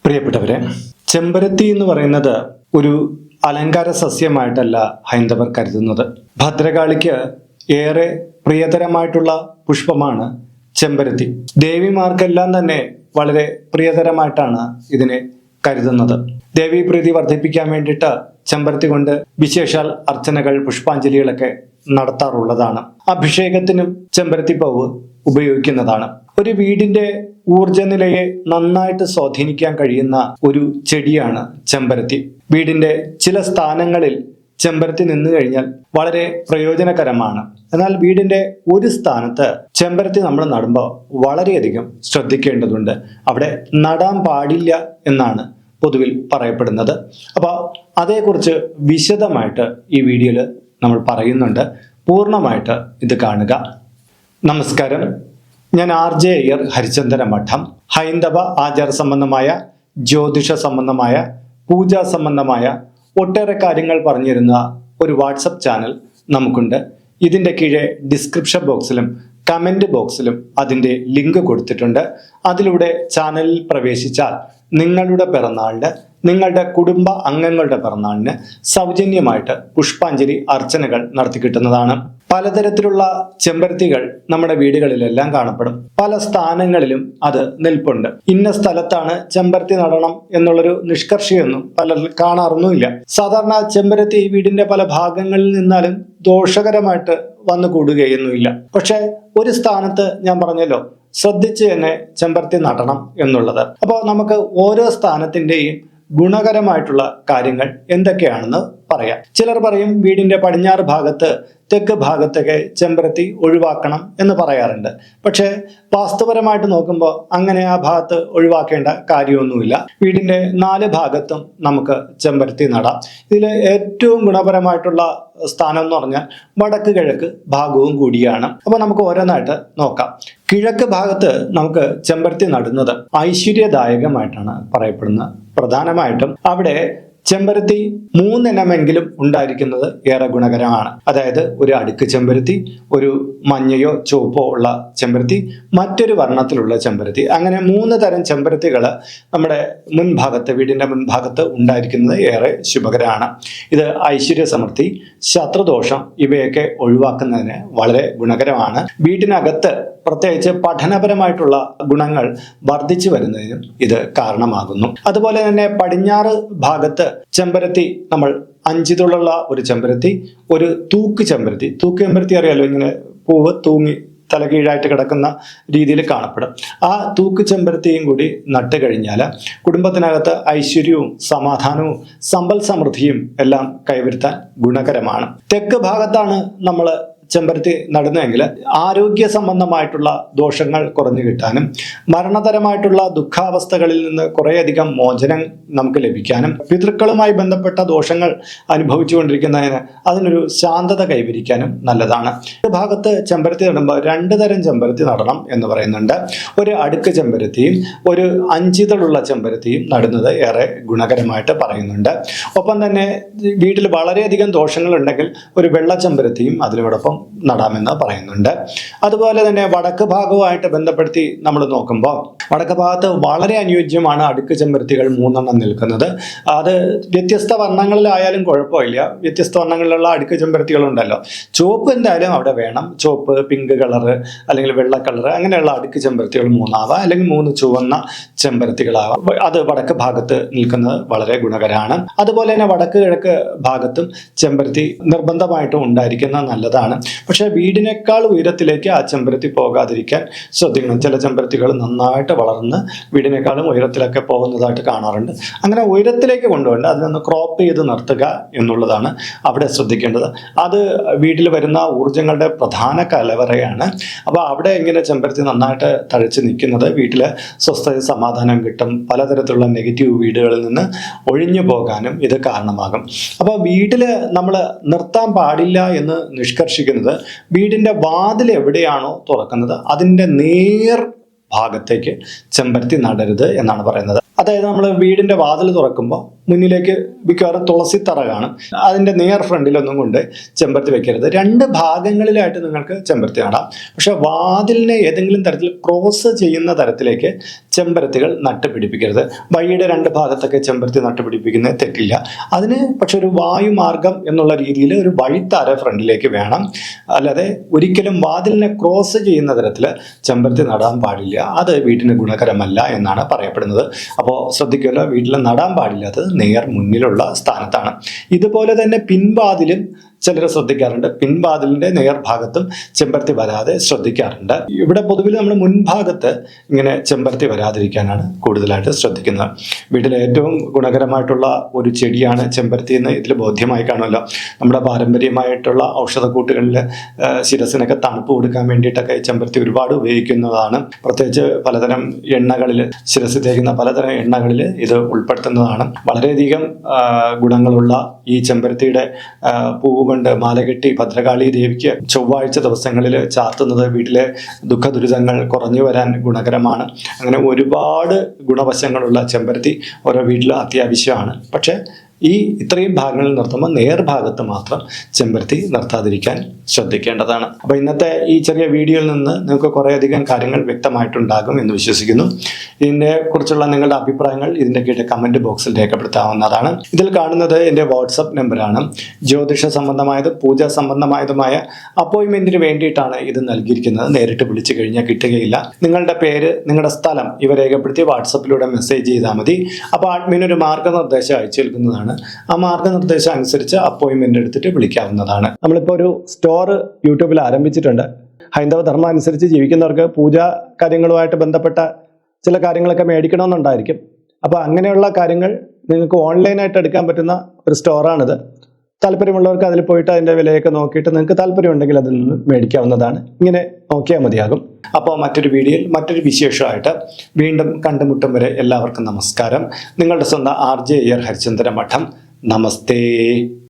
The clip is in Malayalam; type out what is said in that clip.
പ്രിയപ്പെട്ടവരെ, ചെമ്പരത്തി എന്ന് പറയുന്നത് ഒരു അലങ്കാര സസ്യമായിട്ടല്ല ഹൈന്ദവർ കരുതുന്നത്. ഭദ്രകാളിക്ക് ഏറെ പ്രിയതരമായിട്ടുള്ള പുഷ്പമാണ് ചെമ്പരത്തി. ദേവിമാർക്കെല്ലാം തന്നെ വളരെ പ്രിയതരമായിട്ടാണ് ഇതിനെ കരുതുന്നത്. ദേവീപ്രീതി വർദ്ധിപ്പിക്കാൻ വേണ്ടിയിട്ട് ചെമ്പരത്തി കൊണ്ട് വിശേഷാൽ അർച്ചനകൾ, പുഷ്പാഞ്ജലികളൊക്കെ നടത്താറുള്ളതാണ്. അഭിഷേകത്തിനും ചെമ്പരത്തിപ്പൂവ് ഉപയോഗിക്കുന്നതാണ്. ഒരു വീടിന്റെ ഊർജനിലയെ നന്നായിട്ട് സ്വാധീനിക്കാൻ കഴിയുന്ന ഒരു ചെടിയാണ് ചെമ്പരത്തി. വീടിന്റെ ചില സ്ഥാനങ്ങളിൽ ചെമ്പരത്തി നിന്നു കഴിഞ്ഞാൽ വളരെ പ്രയോജനകരമാണ്. എന്നാൽ വീടിന്റെ ഒരു സ്ഥാനത്ത് ചെമ്പരത്തി നമ്മൾ നടുമ്പോൾ വളരെയധികം ശ്രദ്ധിക്കേണ്ടതുണ്ട്. അവിടെ നടാൻ പാടില്ല എന്നാണ് പൊതുവിൽ പറയപ്പെടുന്നത്. അപ്പോൾ അതേക്കുറിച്ച് വിശദമായിട്ട് ഈ വീഡിയോയിൽ നമ്മൾ പറയുന്നുണ്ട്. പൂർണ്ണമായിട്ട് ഇത് കാണുക. നമസ്കാരം, ഞാൻ RJ അയ്യർ, ഹരിചന്ദന മഠം. ഹൈന്ദവ ആചാര സംബന്ധമായ, ജ്യോതിഷ സംബന്ധമായ, പൂജാ സംബന്ധമായ ഒട്ടേറെ കാര്യങ്ങൾ പറഞ്ഞു തരുന്ന ഒരു വാട്സപ്പ് ചാനൽ നമുക്കുണ്ട്. ഇതിൻ്റെ കീഴെ ഡിസ്ക്രിപ്ഷൻ ബോക്സിലും കമൻറ്റ് ബോക്സിലും അതിൻ്റെ ലിങ്ക് കൊടുത്തിട്ടുണ്ട്. അതിലൂടെ ചാനലിൽ പ്രവേശിച്ചാൽ നിങ്ങളുടെ പിറന്നാളിന്, നിങ്ങളുടെ കുടുംബ അംഗങ്ങളുടെ പിറന്നാളിന് സൗജന്യമായിട്ട് പുഷ്പാഞ്ജലി അർച്ചനകൾ നടത്തി കിട്ടുന്നതാണ്. പലതരത്തിലുള്ള ചെമ്പരത്തികൾ നമ്മുടെ വീടുകളിലെല്ലാം കാണപ്പെടും. പല സ്ഥാനങ്ങളിലും അത് നിൽപ്പുണ്ട്. ഇന്ന സ്ഥലത്താണ് ചെമ്പരത്തി നടണം എന്നുള്ളൊരു നിഷ്കർഷയൊന്നും പലരും കാണാറൊന്നുമില്ല. സാധാരണ ചെമ്പരത്തി വീടിന്റെ പല ഭാഗങ്ങളിൽ നിന്നാലും ദോഷകരമായിട്ട് വന്നു കൂടുകയൊന്നുമില്ല. പക്ഷെ ഒരു സ്ഥാനത്ത് ഞാൻ പറഞ്ഞല്ലോ, ശ്രദ്ധിച്ച് തന്നെ ചെമ്പരത്തി നടണം എന്നുള്ളത്. അപ്പോൾ നമുക്ക് ഓരോ സ്ഥാനത്തിൻ്റെയും ഗുണകരമായിട്ടുള്ള കാര്യങ്ങൾ എന്തൊക്കെയാണെന്ന് പറയാം. ചിലർ പറയും വീടിന്റെ പടിഞ്ഞാറ് ഭാഗത്ത്, തെക്ക് ഭാഗത്തൊക്കെ ചെമ്പരത്തി ഒഴിവാക്കണം എന്ന് പറയാറുണ്ട്. പക്ഷേ വാസ്തുപരമായിട്ട് നോക്കുമ്പോൾ അങ്ങനെ ആ ഭാഗത്ത് ഒഴിവാക്കേണ്ട കാര്യമൊന്നുമില്ല. വീടിന്റെ 4 ഭാഗത്തും നമുക്ക് ചെമ്പരത്തി നടാം. ഇതിൽ ഏറ്റവും ഗുണപരമായിട്ടുള്ള സ്ഥാനം എന്ന് പറഞ്ഞാൽ വടക്ക് കിഴക്ക് ഭാഗവും കൂടിയാണ്. അപ്പോൾ നമുക്ക് ഓരോന്നായിട്ട് നോക്കാം. കിഴക്ക് ഭാഗത്ത് നമുക്ക് ചെമ്പരത്തി നടുന്നത് ഐശ്വര്യദായകമായിട്ടാണ് പറയപ്പെടുന്നത്. പ്രധാനമായിട്ടും അവിടെ ചെമ്പരത്തി 3 ഇനമെങ്കിലും ഉണ്ടായിരിക്കുന്നത് ഏറെ ഗുണകരമാണ്. അതായത് ഒരു അടുക്ക് ചെമ്പരത്തി, ഒരു മഞ്ഞയോ ചുവപ്പോ ഉള്ള ചെമ്പരത്തി, മറ്റൊരു വർണ്ണത്തിലുള്ള ചെമ്പരത്തി, അങ്ങനെ 3 തരം ചെമ്പരത്തികൾ നമ്മുടെ മുൻഭാഗത്ത്, വീടിന്റെ മുൻഭാഗത്ത് ഉണ്ടായിരിക്കുന്നത് ഏറെ ശുഭകരമാണ്. ഇത് ഐശ്വര്യ സമൃദ്ധി, ശത്രുദോഷം ഇവയൊക്കെ ഒഴിവാക്കുന്നതിന് വളരെ ഗുണകരമാണ്. വീടിനകത്ത് പ്രത്യേകിച്ച് പഠനപരമായിട്ടുള്ള ഗുണങ്ങൾ വർദ്ധിച്ചു വരുന്നതിനും ഇത് കാരണമാകുന്നു. അതുപോലെ തന്നെ പടിഞ്ഞാറ് ഭാഗത്ത് ചെമ്പരത്തി, നമ്മൾ 5 ഇതളുള്ള ഒരു ചെമ്പരത്തി, ഒരു തൂക്ക് ചെമ്പരത്തി അറിയാലോ, ഇങ്ങനെ പൂവ് തൂങ്ങി തലകീഴായിട്ട് കിടക്കുന്ന രീതിയിൽ കാണപ്പെടും. ആ തൂക്ക് ചെമ്പരത്തിയും കൂടി നട്ട് കഴിഞ്ഞാൽ കുടുംബത്തിനകത്ത് ഐശ്വര്യവും സമാധാനവും സമ്പൽ സമൃദ്ധിയും എല്ലാം കൈവരുത്താൻ ഗുണകരമാണ്. തെക്ക് ഭാഗത്താണ് നമ്മൾ ചെമ്പരത്തി നടുന്നതെങ്കിൽ ആരോഗ്യ സംബന്ധമായിട്ടുള്ള ദോഷങ്ങൾ കുറഞ്ഞു കിട്ടാനും, മരണതരമായിട്ടുള്ള ദുഃഖാവസ്ഥകളിൽ നിന്ന് കുറേയധികം മോചനം നമുക്ക് ലഭിക്കാനും, പിതൃക്കളുമായി ബന്ധപ്പെട്ട ദോഷങ്ങൾ അനുഭവിച്ചുകൊണ്ടിരിക്കുന്നതിന് അതിനൊരു ശാന്തത കൈവരിക്കാനും നല്ലതാണ്. ഈ ഭാഗത്ത് ചെമ്പരത്തി നടുമ്പോൾ 2 തരം ചെമ്പരത്തി നടണം എന്ന് പറയുന്നുണ്ട്. ഒരു അടുക്ക് ചെമ്പരത്തിയും ഒരു 5 ഇതളുള്ള ചെമ്പരത്തിയും നടുന്നത് ഏറെ ഗുണകരമായിട്ട് പറയുന്നുണ്ട്. ഒപ്പം തന്നെ വീട്ടിൽ വളരെയധികം ദോഷങ്ങൾ ഉണ്ടെങ്കിൽ ഒരു വെള്ള ചെമ്പരത്തിയും അതിനോടൊപ്പം നടാമെന്ന് പറയുന്നുണ്ട്. അതുപോലെ തന്നെ വടക്ക് ഭാഗവുമായിട്ട് ബന്ധപ്പെടുത്തി നമ്മൾ നോക്കുമ്പോൾ വടക്ക് ഭാഗത്ത് വളരെ അനുയോജ്യമാണ് അടുക്ക് ചെമ്പരത്തികൾ 3 എണ്ണം നിൽക്കുന്നത്. അത് വ്യത്യസ്ത വർണ്ണങ്ങളിലായാലും കുഴപ്പമില്ല. വ്യത്യസ്ത വർണ്ണങ്ങളിലുള്ള അടുക്ക് ചെമ്പരത്തികളുണ്ടല്ലോ. ചുവപ്പ് എന്തായാലും അവിടെ വേണം. ചുവപ്പ്, പിങ്ക് കളറ് അല്ലെങ്കിൽ വെള്ള കളറ്, അങ്ങനെയുള്ള അടുക്ക് ചെമ്പരത്തികൾ 3 ആവാം, അല്ലെങ്കിൽ 3 ചുവന്ന ചെമ്പരത്തികളാവാം. അത് വടക്ക് ഭാഗത്ത് നിൽക്കുന്നത് വളരെ ഗുണകരമാണ്. അതുപോലെ തന്നെ വടക്ക് കിഴക്ക് ഭാഗത്തും ചെമ്പരത്തി നിർബന്ധമായിട്ടും ഉണ്ടായിരിക്കുന്നത് നല്ലതാണ്. പക്ഷെ വീടിനേക്കാൾ ഉയരത്തിലേക്ക് ആ ചെമ്പരത്തി പോകാതിരിക്കാൻ ശ്രദ്ധിക്കണം. ചില ചെമ്പരത്തികൾ നന്നായിട്ട് വളർന്ന് വീടിനേക്കാളും ഉയരത്തിലൊക്കെ പോകുന്നതായിട്ട് കാണാറുണ്ട്. അങ്ങനെ ഉയരത്തിലേക്ക് കൊണ്ടുപോകേണ്ട, അതിനൊന്ന് ക്രോപ്പ് ചെയ്ത് നിർത്തുക എന്നുള്ളതാണ് അവിടെ ശ്രദ്ധിക്കേണ്ടത്. അത് വീട്ടിൽ വരുന്ന ഊർജങ്ങളുടെ പ്രധാന കലവറയാണ്. അപ്പോൾ അവിടെ ഇങ്ങനെ ചെമ്പരത്തി നന്നായിട്ട് തഴച്ച് നിൽക്കുന്നത് വീട്ടിൽ സ്വസ്ഥത, സമാധാനം കിട്ടും. പലതരത്തിലുള്ള നെഗറ്റീവ് വീടുകളിൽ നിന്ന് ഒഴിഞ്ഞു പോകാനും ഇത് കാരണമാകും. അപ്പോൾ വീട്ടിൽ നമ്മൾ നിർത്താൻ പാടില്ല എന്ന് നിഷ്കർഷിക്കുന്നത് വീടിന്റെ വാതിൽ എവിടെയാണോ തുറക്കുന്നത് അതിന്റെ നേർ ഭാഗത്തേക്ക് ചെമ്പരത്തി നടരുത് എന്നാണ് പറയുന്നത്. അതായത് നമ്മൾ വീടിന്റെ വാതിൽ തുറക്കുമ്പോൾ മുന്നിലേക്ക് മിക്കവാറും തുളസി തറ കാണും. അതിൻ്റെ നിയർ ഫ്രണ്ടിലൊന്നും കൊണ്ട് ചെമ്പരത്തി വെക്കരുത്. 2 ഭാഗങ്ങളിലായിട്ട് നിങ്ങൾക്ക് ചെമ്പരത്തി നടാം. പക്ഷെ വാതിലിനെ ഏതെങ്കിലും തരത്തിൽ ക്രോസ് ചെയ്യുന്ന തരത്തിലേക്ക് ചെമ്പരത്തികൾ നട്ടുപിടിപ്പിക്കരുത്. വഴിയുടെ 2 ഭാഗത്തൊക്കെ ചെമ്പരത്തി നട്ടുപിടിപ്പിക്കുന്നത് തെറ്റില്ല. അതിന് പക്ഷെ ഒരു വായുമാർഗം എന്നുള്ള രീതിയിൽ ഒരു വഴിത്താര ഫ്രണ്ടിലേക്ക് വേണം. അല്ലാതെ ഒരിക്കലും വാതിലിനെ ക്രോസ് ചെയ്യുന്ന തരത്തിൽ ചെമ്പരത്തി നടാൻ പാടില്ല. അത് വീട്ടിന് ഗുണകരമല്ല എന്നാണ് പറയപ്പെടുന്നത്. അപ്പോൾ ശ്രദ്ധിക്കുമല്ലോ, വീട്ടിൽ നടാൻ പാടില്ലാത്തത് നേർ മുന്നിലുള്ള സ്ഥാനത്താണ്. ഇതുപോലെ തന്നെ പിൻവാതിലും ചിലർ ശ്രദ്ധിക്കാറുണ്ട്. പിൻവാതിലിൻ്റെ നേർഭാഗത്തും ചെമ്പരത്തി വരാതെ ശ്രദ്ധിക്കാറുണ്ട്. ഇവിടെ പൊതുവിൽ നമ്മൾ മുൻഭാഗത്ത് ഇങ്ങനെ ചെമ്പരത്തി വരാതിരിക്കാനാണ് കൂടുതലായിട്ട് ശ്രദ്ധിക്കുന്നത്. വീട്ടിലെ ഏറ്റവും ഗുണകരമായിട്ടുള്ള ഒരു ചെടിയാണ് ചെമ്പരത്തി എന്ന് ഇതിൽ ബോധ്യമായി കാണുമല്ലോ. നമ്മുടെ പാരമ്പര്യമായിട്ടുള്ള ഔഷധക്കൂട്ടുകളിൽ ശിരസിനൊക്കെ തണുപ്പ് കൊടുക്കാൻ വേണ്ടിയിട്ടൊക്കെ ചെമ്പരത്തി ഒരുപാട് ഉപയോഗിക്കുന്നതാണ്. പ്രത്യേകിച്ച് പലതരം എണ്ണകളിൽ, ശിരസിൽ തേക്കുന്ന പലതരം എണ്ണകളിൽ ഇത് ഉൾപ്പെടുത്തുന്നതാണ്. വളരെയധികം ഗുണങ്ങളുള്ള ഈ ചെമ്പരത്തിയുടെ പൂവ് കൊണ്ട് മാലകെട്ടി ഭദ്രകാളി ദേവിക്ക് ചൊവ്വാഴ്ച ദിവസങ്ങളിൽ ചാർത്തുന്നത് വീട്ടിലെ ദുഃഖദുരിതങ്ങൾ കുറഞ്ഞു വരാൻ ഗുണകരമാണ്. അങ്ങനെ ഒരുപാട് ഗുണവശങ്ങളുള്ള ചെമ്പരത്തി ഓരോ വീട്ടിലും അത്യാവശ്യമാണ്. പക്ഷേ ഈ ഇത്രയും ഭാഗങ്ങളിൽ നിർത്തുമ്പോൾ നേർഭാഗത്ത് മാത്രം ചെമ്പരത്തി നിർത്താതിരിക്കാൻ ശ്രദ്ധിക്കേണ്ടതാണ്. അപ്പോൾ ഇന്നത്തെ ഈ ചെറിയ വീഡിയോയിൽ നിന്ന് നിങ്ങൾക്ക് കുറേയധികം കാര്യങ്ങൾ വ്യക്തമായിട്ടുണ്ടാകും എന്ന് വിശ്വസിക്കുന്നു. ഇതിനെ കുറിച്ചുള്ള നിങ്ങളുടെ അഭിപ്രായങ്ങൾ ഇതിൻ്റെ കീഴെ കമൻറ്റ് ബോക്സിൽ രേഖപ്പെടുത്താവുന്നതാണ്. ഇതിൽ കാണുന്നത് എൻ്റെ വാട്സപ്പ് നമ്പറാണ്. ജ്യോതിഷ സംബന്ധമായത്, പൂജാ സംബന്ധമായതുമായ അപ്പോയിൻമെൻറ്റിന് വേണ്ടിയിട്ടാണ് ഇത് നൽകിയിരിക്കുന്നത്. നേരിട്ട് വിളിച്ചു കഴിഞ്ഞാൽ കിട്ടുകയില്ല. നിങ്ങളുടെ പേര്, നിങ്ങളുടെ സ്ഥലം ഇവ രേഖപ്പെടുത്തി വാട്സപ്പിലൂടെ മെസ്സേജ് ചെയ്താൽ മതി. അപ്പോൾ അഡ്മിനൊരു മാർഗ്ഗനിർദ്ദേശം അയച്ചു നൽകുന്നതാണ്. ആ മാർഗ്ഗനിർദ്ദേശം അനുസരിച്ച് അപ്പോയിൻമെന്റ് എടുത്തിട്ട് വിളിക്കാവുന്നതാണ്. നമ്മളിപ്പോൾ ഒരു സ്റ്റോർ യൂട്യൂബിൽ ആരംഭിച്ചിട്ടുണ്ട്. ഹൈന്ദവ ധർമ്മം അനുസരിച്ച് ജീവിക്കുന്നവർക്ക് പൂജാ കാര്യങ്ങളുമായിട്ട് ബന്ധപ്പെട്ട ചില കാര്യങ്ങളൊക്കെ മേടിക്കണമെന്നുണ്ടായിരിക്കും. അപ്പോൾ അങ്ങനെയുള്ള കാര്യങ്ങൾ നിങ്ങൾക്ക് ഓൺലൈനായിട്ട് എടുക്കാൻ പറ്റുന്ന ഒരു സ്റ്റോറാണിത്. താല്പര്യമുള്ളവർക്ക് അതിൽ പോയിട്ട് അതിൻ്റെ വിലയൊക്കെ നോക്കിയിട്ട് നിങ്ങൾക്ക് താല്പര്യമുണ്ടെങ്കിൽ അതിൽ നിന്ന് മേടിക്കാവുന്നതാണ്. ഇങ്ങനെ നോക്കിയാൽ മതിയാകും. അപ്പോൾ മറ്റൊരു വീഡിയോയിൽ മറ്റൊരു വിശേഷമായിട്ട് വീണ്ടും കണ്ടുമുട്ടും വരെ എല്ലാവർക്കും നമസ്കാരം. നിങ്ങളുടെ സ്വന്തം RJ ഹരിചന്ദ്ര മഠം. നമസ്തേ.